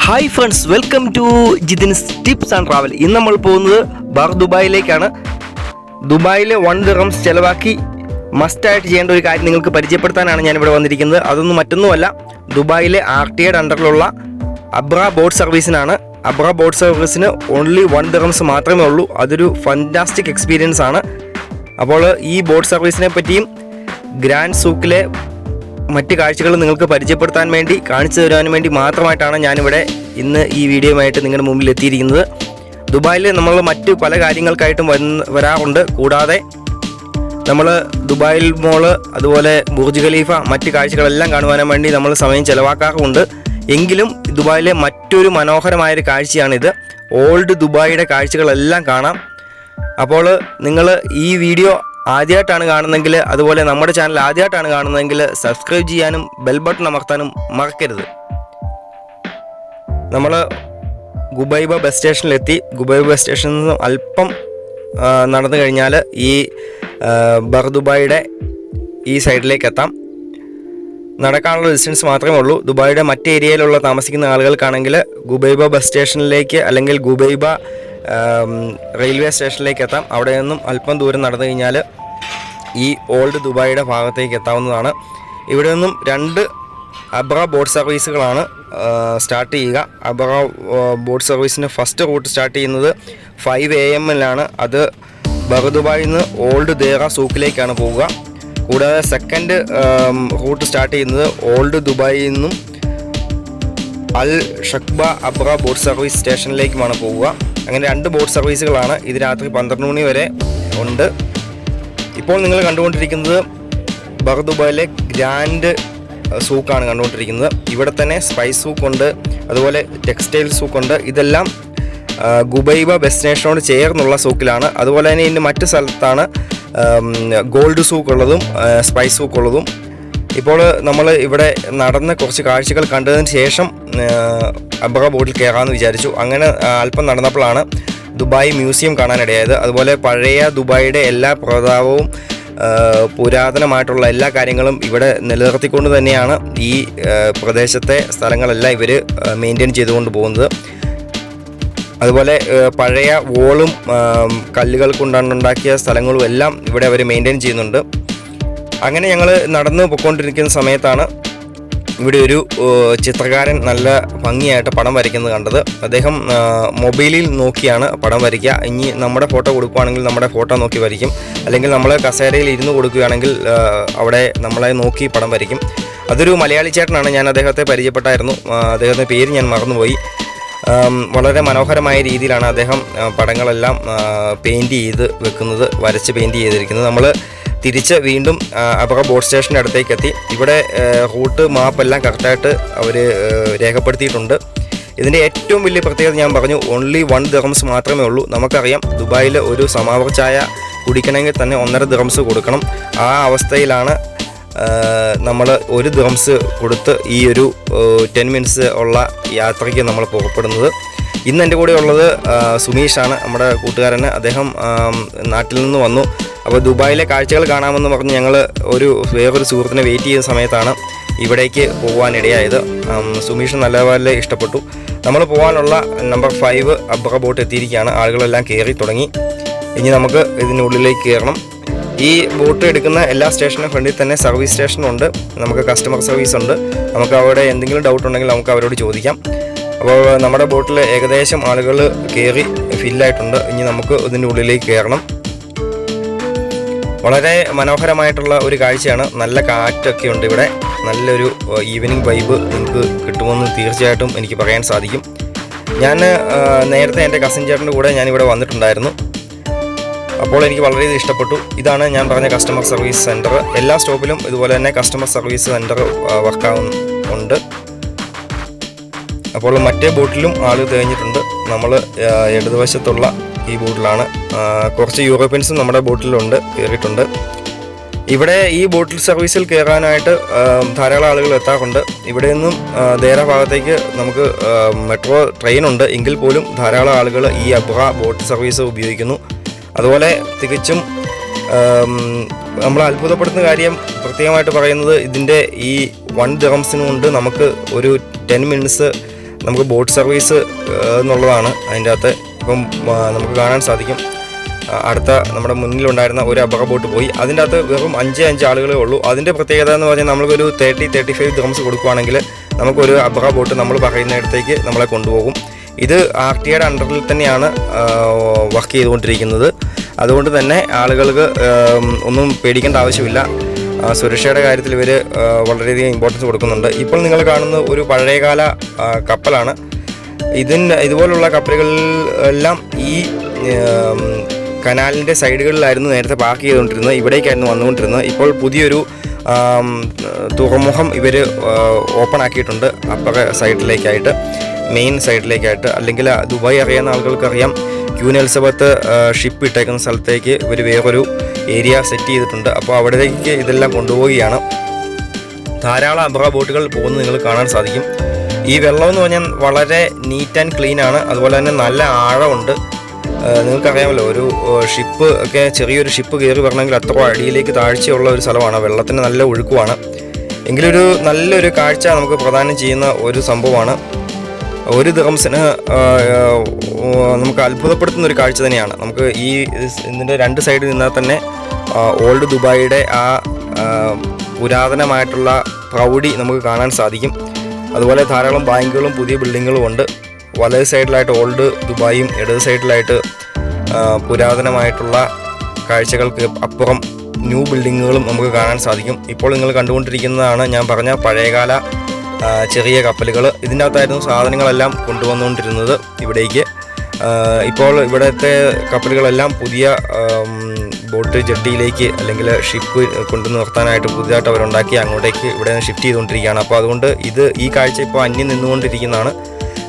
Hi friends, welcome to Jithin's tips and travel. ഇന്ന് നമ്മൾ പോകുന്നത് ബർ ദുബായിലേക്കാണ്. ദുബായിൽ 1 ദിർഹംസ് ചിലവാക്കി മസ്റ്റായിട്ട് ചെയ്യേണ്ട ഒരു കാര്യം നിങ്ങൾക്ക് പരിചയപ്പെടുത്താനാണ് ഞാനിവിടെ വന്നിരിക്കുന്നത്. അതൊന്നും മറ്റൊന്നുമല്ല, ദുബായിലെ RTA അണ്ടറിലുള്ള അബ്ര ബോട്ട് സർവീസിനാണ്. അബ്ര ബോട്ട് സർവീസിന് ഓൺലി 1 ദിർഹംസ് മാത്രമേ ഉള്ളൂ. അതൊരു ഫാന്റാസ്റ്റിക് എക്സ്പീരിയൻസ് ആണ്. അപ്പോൾ ഈ ബോട്ട് സർവീസിനെ പറ്റിയും ഗ്രാൻഡ് സൂക്കിലെ മറ്റ് കാഴ്ചകൾ നിങ്ങൾക്ക് പരിചയപ്പെടുത്താൻ വേണ്ടി, കാണിച്ചു തരാൻ വേണ്ടി മാത്രമായിട്ടാണ് ഞാനിവിടെ ഇന്ന് ഈ വീഡിയോയുമായിട്ട് നിങ്ങളുടെ മുമ്പിൽ എത്തിയിരിക്കുന്നത്. ദുബായിൽ നമ്മൾ മറ്റ് പല കാര്യങ്ങൾക്കായിട്ടും വരാറുണ്ട്. കൂടാതെ നമ്മൾ ദുബായിൽ മോള്, അതുപോലെ ബുർജ് ഖലീഫ, മറ്റ് കാഴ്ചകളെല്ലാം കാണുവാൻ വേണ്ടി നമ്മൾ സമയം ചിലവാക്കാറുമുണ്ട്. എങ്കിലും ദുബായിലെ മറ്റൊരു മനോഹരമായൊരു കാഴ്ചയാണിത്. ഓൾഡ് ദുബായിയുടെ കാഴ്ചകളെല്ലാം കാണാം. അപ്പോൾ നിങ്ങൾ ഈ വീഡിയോ ആദ്യമായിട്ടാണ് കാണുന്നതെങ്കിൽ, അതുപോലെ നമ്മുടെ ചാനൽ ആദ്യമായിട്ടാണ് കാണുന്നതെങ്കിൽ സബ്സ്ക്രൈബ് ചെയ്യാനും ബെൽ ബട്ടൺ അമർത്താനും മറക്കരുത്. നമ്മൾ ഗുബൈബ ബസ് സ്റ്റേഷനിലെത്തി. ഗുബൈബ ബസ് സ്റ്റേഷനിൽ നിന്ന് അല്പം നടന്നു കഴിഞ്ഞാൽ ഈ ബർ ദുബായിയുടെ ഈ സൈഡിലേക്ക് എത്താം. നടക്കാനുള്ള ഡിസ്റ്റൻസ് മാത്രമേ ഉള്ളൂ. ദുബായിയുടെ മറ്റ് ഏരിയയിലുള്ള താമസിക്കുന്ന ആളുകൾക്കാണെങ്കിൽ ഗുബൈബ ബസ് സ്റ്റേഷനിലേക്ക് അല്ലെങ്കിൽ ഗുബൈബ റെയിൽവേ സ്റ്റേഷനിലേക്ക് എത്താം. അവിടെ നിന്നും അല്പം ദൂരം നടന്നു കഴിഞ്ഞാൽ ഈ ഓൾഡ് ദുബായിയുടെ ഭാഗത്തേക്ക് എത്താവുന്നതാണ്. ഇവിടെ നിന്നും 2 അബ്ര ബോട്ട് സർവീസുകളാണ് സ്റ്റാർട്ട് ചെയ്യുക. അബ്ര ബോട്ട് സർവീസിന് ഫസ്റ്റ് റൂട്ട് സ്റ്റാർട്ട് ചെയ്യുന്നത് 5 AM അത് ബർ ദുബായിൽ നിന്ന് ഓൾഡ് ദേറ സൂക്കിലേക്കാണ് പോവുക. കൂടാതെ സെക്കൻഡ് റൂട്ട് സ്റ്റാർട്ട് ചെയ്യുന്നത് ഓൾഡ് ദുബായിൽ നിന്നും അൽ ഷക്ബ അബ്ര ബോട്ട് സർവീസ് സ്റ്റേഷനിലേക്കുമാണ് പോവുക. അങ്ങനെ 2 ബോട്ട് സർവീസുകളാണ്. ഇത് രാത്രി 12 മണി വരെ ഉണ്ട്. ഇപ്പോൾ നിങ്ങൾ കണ്ടുകൊണ്ടിരിക്കുന്നത് ബർ ദുബായിലെ ഗ്രാൻഡ് സൂക്കാണ് കണ്ടുകൊണ്ടിരിക്കുന്നത്. ഇവിടെ തന്നെ സ്പൈസ് സൂക്കുണ്ട്, അതുപോലെ ടെക്സ്റ്റൈൽ സൂക്കുണ്ട്. ഇതെല്ലാം ഗുബൈബ ബസ് സ്റ്റേഷനോട് ചേർന്നുള്ള സൂക്കിലാണ്. അതുപോലെ തന്നെ ഇതിൻ്റെ മറ്റു സ്ഥലത്താണ് ഗോൾഡ് സൂക്കുള്ളതും സ്പൈസ് സൂക്കുള്ളതും. ഇപ്പോൾ നമ്മൾ ഇവിടെ നടന്ന കുറച്ച് കാഴ്ചകൾ കണ്ടതിന് ശേഷം അബ്ര ബോട്ടിൽ കയറാമെന്ന് വിചാരിച്ചു. അങ്ങനെ അല്പം നടന്നപ്പോഴാണ് ദുബായ് മ്യൂസിയം കാണാനിടയായത്. അതുപോലെ പഴയ ദുബായിയുടെ എല്ലാ പ്രതാപവും പുരാതനമായിട്ടുള്ള എല്ലാ കാര്യങ്ങളും ഇവിടെ നിലനിർത്തിക്കൊണ്ട് തന്നെയാണ് ഈ പ്രദേശത്തെ സ്ഥലങ്ങളെല്ലാം ഇവർ മെയിൻറ്റെയിൻ ചെയ്തുകൊണ്ട് പോകുന്നത്. അതുപോലെ പഴയ വോളും കല്ലുകൾ കൊണ്ടുണ്ടാക്കിയ സ്ഥലങ്ങളും എല്ലാം ഇവിടെ അവർ മെയിൻറ്റെയിൻ ചെയ്യുന്നുണ്ട്. അങ്ങനെ ഞങ്ങൾ നടന്ന് പോയിക്കൊണ്ടിരിക്കുന്ന സമയത്താണ് ഇവിടെ ഒരു ചിത്രകാരൻ നല്ല ഭംഗിയായിട്ട് പടം വരയ്ക്കുന്നത് കണ്ടത്. അദ്ദേഹം മൊബൈലിൽ നോക്കിയാണ് പടം വരയ്ക്കുക. ഇനി നമ്മുടെ ഫോട്ടോ കൊടുക്കുകയാണെങ്കിൽ നമ്മുടെ ഫോട്ടോ നോക്കി വരയ്ക്കും, അല്ലെങ്കിൽ നമ്മൾ കസേരയിൽ ഇരുന്ന് കൊടുക്കുകയാണെങ്കിൽ അവിടെ നമ്മളെ നോക്കി പടം വരയ്ക്കും. അതൊരു മലയാളി ചേട്ടനാണ്. ഞാൻ അദ്ദേഹത്തെ പരിചയപ്പെട്ടായിരുന്നു. അദ്ദേഹത്തിൻ്റെ പേര് ഞാൻ മറന്നുപോയി. വളരെ മനോഹരമായ രീതിയിലാണ് അദ്ദേഹം പടങ്ങളെല്ലാം പെയിൻറ്റ് ചെയ്ത് വെക്കുന്നത്, വരച്ച് പെയിൻറ്റ് ചെയ്തിരിക്കുന്നത്. നമ്മൾ തിരിച്ച് വീണ്ടും അബ്ര ബോട്ട് സ്റ്റേഷൻ്റെ അടുത്തേക്ക് എത്തി. ഇവിടെ റൂട്ട് മാപ്പെല്ലാം കറക്റ്റായിട്ട് അവർ രേഖപ്പെടുത്തിയിട്ടുണ്ട്. ഇതിൻ്റെ ഏറ്റവും വലിയ പ്രത്യേകത ഞാൻ പറഞ്ഞു, ഓൺലി 1 ദിർഹംസ് മാത്രമേ ഉള്ളൂ. നമുക്കറിയാം ദുബായിൽ ഒരു സമാവർ ചായ കുടിക്കണമെങ്കിൽ തന്നെ 1.5 ദിർഹംസ് കൊടുക്കണം. ആ അവസ്ഥയിലാണ് നമ്മൾ 1 ദിർഹംസ് കൊടുത്ത് ഈ ഒരു 10 മിനിറ്റ്സ് ഉള്ള യാത്രയ്ക്ക് നമ്മൾ പുറപ്പെടുന്നത്. ഇന്ന് എൻ്റെ കൂടെ ഉള്ളത് സുമീഷാണ്, നമ്മുടെ കൂട്ടുകാരന്. അദ്ദേഹം നാട്ടിൽ നിന്ന് വന്നു. അപ്പോൾ ദുബായിലെ കാഴ്ചകൾ കാണാമെന്ന് പറഞ്ഞ് ഞങ്ങൾ വേറൊരു സുഹൃത്തിനെ വെയിറ്റ് ചെയ്യുന്ന സമയത്താണ് ഇവിടേക്ക് പോകാനിടയായത്. സുമീഷ് നല്ലപോലെ ഇഷ്ടപ്പെട്ടു. നമ്മൾ പോകാനുള്ള നമ്പർ 5 അബ്ര ബോട്ട് എത്തിയിരിക്കുകയാണ്. ആളുകളെല്ലാം കയറി തുടങ്ങി. ഇനി നമുക്ക് ഇതിനുള്ളിലേക്ക് കയറണം. ഈ ബോട്ട് എടുക്കുന്ന എല്ലാ സ്റ്റേഷനും ഫ്രണ്ടിൽ തന്നെ സർവീസ് സ്റ്റേഷനുണ്ട്. നമുക്ക് കസ്റ്റമർ സർവീസ് ഉണ്ട്. നമുക്ക് അവിടെ എന്തെങ്കിലും ഡൗട്ട് ഉണ്ടെങ്കിൽ നമുക്ക് അവരോട് ചോദിക്കാം. അപ്പോൾ നമ്മുടെ ബോട്ടിൽ ഏകദേശം ആളുകൾ കയറി ഫില്ലായിട്ടുണ്ട്. ഇനി നമുക്ക് ഇതിൻ്റെ ഉള്ളിലേക്ക് കയറണം. വളരെ മനോഹരമായിട്ടുള്ള ഒരു കാഴ്ചയാണ്. നല്ല കാറ്റൊക്കെ ഉണ്ട് ഇവിടെ. നല്ലൊരു ഈവനിങ് വൈബ് നിങ്ങൾക്ക് കിട്ടുമെന്ന് തീർച്ചയായിട്ടും എനിക്ക് പറയാൻ സാധിക്കും. ഞാൻ നേരത്തെ എൻ്റെ കസിൻ ചേട്ടൻ്റെ കൂടെ ഞാനിവിടെ വന്നിട്ടുണ്ടായിരുന്നു. അപ്പോൾ എനിക്ക് വളരെയധികം ഇഷ്ടപ്പെട്ടു. ഇതാണ് ഞാൻ പറഞ്ഞ കസ്റ്റമർ സർവീസ് സെൻറ്റർ. എല്ലാ സ്റ്റോപ്പിലും ഇതുപോലെ തന്നെ കസ്റ്റമർ സർവീസ് സെൻറ്റർ വർക്കാവുന്നുണ്ട്. അപ്പോൾ മറ്റേ ബോട്ടിലും ആൾ തേഞ്ഞിട്ടുണ്ട്. നമ്മൾ ഇടതുവശത്തുള്ള ഈ ബോട്ടിലാണ്. കുറച്ച് യൂറോപ്യൻസും നമ്മുടെ ബോട്ടിലുണ്ട്, കയറിയിട്ടുണ്ട്. ഇവിടെ ഈ ബോട്ടിൽ സർവീസിൽ കയറാനായിട്ട് ധാരാളം ആളുകൾ എത്താറുണ്ട്. ഇവിടെ നിന്നും ദേര ഭാഗത്തേക്ക് നമുക്ക് മെട്രോ ട്രെയിനുണ്ട്. എങ്കിൽ പോലും ധാരാളം ആളുകൾ ഈ അബ്ര ബോട്ട് സർവീസ് ഉപയോഗിക്കുന്നു. അതുപോലെ തികച്ചും നമ്മൾ അത്ഭുതപ്പെടുത്തുന്ന കാര്യം പ്രത്യേകമായിട്ട് പറയുന്നത്, ഇതിൻ്റെ ഈ 1 ദിർഹംസിന് കൊണ്ട് നമുക്ക് ഒരു 10 മിനിറ്റ്സ് നമുക്ക് ബോട്ട് സർവീസ് എന്നുള്ളതാണ് അതിൻ്റെ അകത്ത്. ഇപ്പം നമുക്ക് കാണാൻ സാധിക്കും അടുത്ത നമ്മുടെ മുന്നിലുണ്ടായിരുന്ന ഒരു അബറ ബോട്ട് പോയി. അതിൻ്റെ അകത്ത് വെറും 5 ആളുകളേ ഉള്ളൂ. അതിൻ്റെ പ്രത്യേകത എന്ന് പറഞ്ഞാൽ നമ്മൾക്കൊരു 30-35 ദിർഹംസ് കൊടുക്കുകയാണെങ്കിൽ നമുക്കൊരു അബറ ബോട്ട് നമ്മൾ പറയുന്നിടത്തേക്ക് നമ്മളെ കൊണ്ടുപോകും. ഇത് RTA അണ്ടറിൽ തന്നെയാണ് വർക്ക് ചെയ്തുകൊണ്ടിരിക്കുന്നത്. അതുകൊണ്ട് തന്നെ ആളുകൾക്ക് ഒന്നും പേടിക്കേണ്ട ആവശ്യമില്ല. സുരക്ഷയുടെ കാര്യത്തിൽ ഇവർ വളരെയധികം ഇമ്പോർട്ടൻസ് കൊടുക്കുന്നുണ്ട്. ഇപ്പോൾ നിങ്ങൾ കാണുന്ന ഒരു പഴയകാല കപ്പലാണ്. ഇതുപോലുള്ള കപ്പലുകളെല്ലാം ഈ കനാലിൻ്റെ സൈഡുകളിലായിരുന്നു നേരത്തെ പാർക്ക് ചെയ്തുകൊണ്ടിരുന്നത്, ഇവിടേക്കായിരുന്നു വന്നുകൊണ്ടിരുന്നത്. ഇപ്പോൾ പുതിയൊരു തുറമുഖം ഇവർ ഓപ്പൺ ആക്കിയിട്ടുണ്ട് അപ്പുറ സൈഡിലേക്കായിട്ട്, മെയിൻ സൈഡിലേക്കായിട്ട്. അല്ലെങ്കിൽ ദുബായ് അറിയാവുന്ന ആളുകൾക്കറിയാം, ക്യൂൻ എലിസബത്ത് ഷിപ്പ് ഇട്ടേക്കുന്ന സ്ഥലത്തേക്ക് ഇവർ വേറൊരു ഏരിയ സെറ്റ് ചെയ്തിട്ടുണ്ട്. അപ്പോൾ അവിടേക്ക് ഇതെല്ലാം കൊണ്ടുപോവുകയാണ്. ധാരാളം അബ്ര ബോട്ടുകൾ പോകുന്നത് നിങ്ങൾ കാണാൻ സാധിക്കും. ഈ വെള്ളം എന്ന് പറഞ്ഞാൽ വളരെ നീറ്റ് ആൻഡ് ക്ലീൻ ആണ്. അതുപോലെ തന്നെ നല്ല ആഴമുണ്ട്. നിങ്ങൾക്കറിയാമല്ലോ, ഒരു ഷിപ്പ് ഒക്കെ ചെറിയൊരു ഷിപ്പ് കയറി വരണമെങ്കിൽ അത്ര അടിയിലേക്ക് താഴ്ചയുള്ള ഒരു സ്ഥലമാണ്. വെള്ളത്തിന് നല്ല ഒഴുക്കുമാണ്. എങ്കിലൊരു നല്ലൊരു കാഴ്ച നമുക്ക് പ്രദാനം ചെയ്യുന്ന ഒരു സംഭവമാണ്. ഒരു ദിർഹംസിന് നമുക്ക് അത്ഭുതപ്പെടുത്തുന്ന ഒരു കാഴ്ച തന്നെയാണ്. നമുക്ക് ഇതിൻ്റെ 2 സൈഡിൽ നിന്നാൽ തന്നെ ഓൾഡ് ദുബായിയുടെ ആ പുരാതനമായിട്ടുള്ള പ്രൗഢി നമുക്ക് കാണാൻ സാധിക്കും. അതുപോലെ ധാരാളം ബാങ്കുകളും പുതിയ ബിൽഡിങ്ങുകളും ഉണ്ട്. വലത് സൈഡിലായിട്ട് ഓൾഡ് ദുബായും ഇടത് സൈഡിലായിട്ട് പുരാതനമായിട്ടുള്ള കാഴ്ചകൾക്ക് അപ്പുറം ന്യൂ ബിൽഡിങ്ങുകളും നമുക്ക് കാണാൻ സാധിക്കും. ഇപ്പോൾ നിങ്ങൾ കണ്ടുകൊണ്ടിരിക്കുന്നതാണ് ഞാൻ പറഞ്ഞ പഴയകാല ചെറിയ കപ്പലുകൾ. ഇതിൻ്റെ അകത്തായിരുന്നു സാധനങ്ങളെല്ലാം കൊണ്ടുവന്നുകൊണ്ടിരുന്നത് ഇവിടേക്ക്. ഇപ്പോൾ ഇവിടുത്തെ കപ്പലുകളെല്ലാം പുതിയ ബോട്ട് ജെട്ടിയിലേക്ക് അല്ലെങ്കിൽ ഷിപ്പ് കൊണ്ടു നിർത്താനായിട്ട് പുതിയതായിട്ട് അവരുണ്ടാക്കി അങ്ങോട്ടേക്ക് ഇവിടെ ഷിഫ്റ്റ് ചെയ്തുകൊണ്ടിരിക്കുകയാണ്. അപ്പോൾ അതുകൊണ്ട് ഈ കാഴ്ച ഇപ്പോൾ അന്യം നിന്നുകൊണ്ടിരിക്കുന്നതാണ്.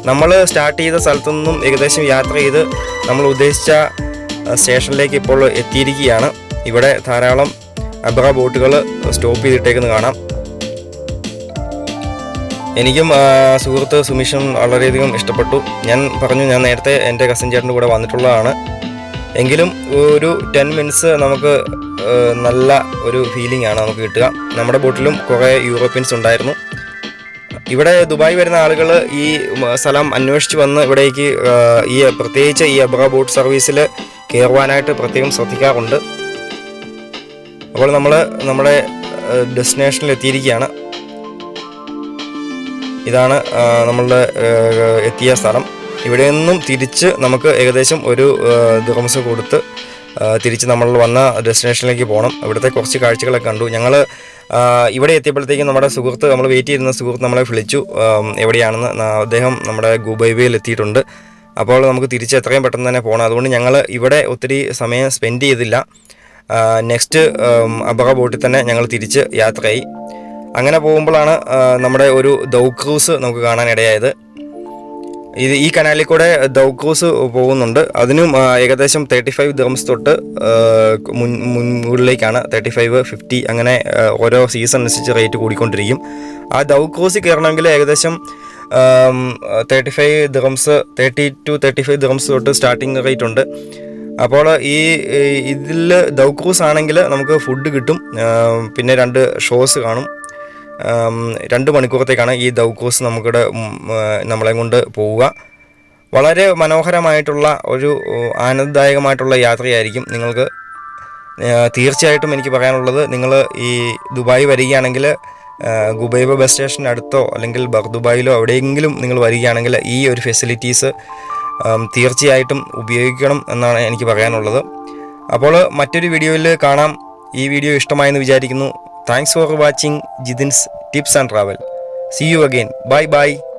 നമ്മൾ സ്റ്റാർട്ട് ചെയ്ത സ്ഥലത്തു നിന്നും ഏകദേശം യാത്ര ചെയ്ത് നമ്മൾ ഉദ്ദേശിച്ച സ്റ്റേഷനിലേക്ക് ഇപ്പോൾ എത്തിയിരിക്കുകയാണ്. ഇവിടെ ധാരാളം അബ്ര ബോട്ടുകൾ സ്റ്റോപ്പ് ചെയ്തിട്ടേക്കുന്നത് കാണാം. എനിക്കും സുഹൃത്ത് സുമിഷും വളരെയധികം ഇഷ്ടപ്പെട്ടു. ഞാൻ നേരത്തെ എൻ്റെ കസിൻ ചേട്ടൻ്റെ കൂടെ വന്നിട്ടുള്ളതാണ്. എങ്കിലും ഒരു 10 മിനിറ്റ്സ് നമുക്ക് നല്ല ഒരു ഫീലിംഗ് ആണ് നമുക്ക് കിട്ടുക. നമ്മുടെ ബോട്ടിലും കുറേ യൂറോപ്യൻസ് ഉണ്ടായിരുന്നു. ഇവിടെ ദുബായ് വരുന്ന ആളുകൾ ഈ സ്ഥലം അന്വേഷിച്ച് വന്ന് ഇവിടേക്ക് പ്രത്യേകിച്ച് ഈ അബ്ര ബോട്ട് സർവീസിൽ കയറുവാനായിട്ട് പ്രത്യേകം ശ്രദ്ധിക്കാറുണ്ട്. അപ്പോൾ നമ്മൾ നമ്മുടെ ഡെസ്റ്റിനേഷനിൽ എത്തിയിരിക്കുകയാണ്. ഇതാണ് നമ്മളുടെ എത്തിയ സ്ഥലം. ഇവിടെ നിന്നും തിരിച്ച് നമുക്ക് ഏകദേശം ഒരു ദിർഹംസ് കൊടുത്ത് തിരിച്ച് നമ്മൾ വന്ന ഡെസ്റ്റിനേഷനിലേക്ക് പോകണം. ഇവിടുത്തെ കുറച്ച് കാഴ്ചകളൊക്കെ കണ്ടു. ഞങ്ങൾ ഇവിടെ എത്തിയപ്പോഴത്തേക്കും നമ്മുടെ സുഹൃത്ത്, നമ്മൾ വെയിറ്റ് ചെയ്യുന്ന സുഹൃത്ത് നമ്മളെ വിളിച്ചു എവിടെയാണെന്ന്. അദ്ദേഹം നമ്മുടെ ഗുബൈബയിൽ എത്തിയിട്ടുണ്ട്. അപ്പോൾ നമുക്ക് തിരിച്ച് എത്രയും പെട്ടെന്ന് തന്നെ പോകണം. അതുകൊണ്ട് ഞങ്ങൾ ഇവിടെ ഒത്തിരി സമയം സ്പെൻഡ് ചെയ്തില്ല. നെക്സ്റ്റ് അബ്ര ബോട്ടിൽ തന്നെ ഞങ്ങൾ തിരിച്ച് യാത്രയായി. അങ്ങനെ പോകുമ്പോഴാണ് നമ്മുടെ ഒരു ദൗ ക്രൂസ് നമുക്ക് കാണാനിടയായത്. ഈ കനാലിൽ കൂടെ ദൗ ക്രൂസ് പോകുന്നുണ്ട്. അതിനും ഏകദേശം 35 ദിർഹംസ് തൊട്ട് മുകളിലേക്കാണ്. 35, 50 അങ്ങനെ ഓരോ സീസൺ അനുസരിച്ച് റേറ്റ് കൂടിക്കൊണ്ടിരിക്കും. ആ ദൗ ക്രൂസിൽ കയറണമെങ്കിൽ ഏകദേശം 35 ദിർഹംസ്, 30 to 35 ദിർഹംസ് തൊട്ട് സ്റ്റാർട്ടിങ് റേറ്റ് ഉണ്ട്. അപ്പോൾ ഇതിൽ ദൗ ക്രൂസ് ആണെങ്കിൽ നമുക്ക് ഫുഡ് കിട്ടും. പിന്നെ 2 ഷോസ് കാണും. 2 മണിക്കൂറത്തേക്കാണ് ഈ ദൗ ക്രൂസ് നമ്മളെ കൊണ്ട് പോവുക. വളരെ മനോഹരമായിട്ടുള്ള ഒരു ആനന്ദദായകമായിട്ടുള്ള യാത്രയായിരിക്കും നിങ്ങൾക്ക്. തീർച്ചയായിട്ടും എനിക്ക് പറയാനുള്ളത്, നിങ്ങൾ ഈ ദുബായ് വരികയാണെങ്കിൽ ഗുബൈബ ബസ് സ്റ്റേഷന് അടുത്തോ അല്ലെങ്കിൽ ദുബായിലോ എവിടെയെങ്കിലും നിങ്ങൾ വരികയാണെങ്കിൽ ഈ ഒരു ഫെസിലിറ്റീസ് തീർച്ചയായിട്ടും ഉപയോഗിക്കണം എന്നാണ് എനിക്ക് പറയാനുള്ളത്. അപ്പോൾ മറ്റൊരു വീഡിയോയിൽ കാണാം. ഈ വീഡിയോ ഇഷ്ടമായെന്ന് വിചാരിക്കുന്നു. Thanks for watching Jidin's Tips and Travel. See you again. Bye bye.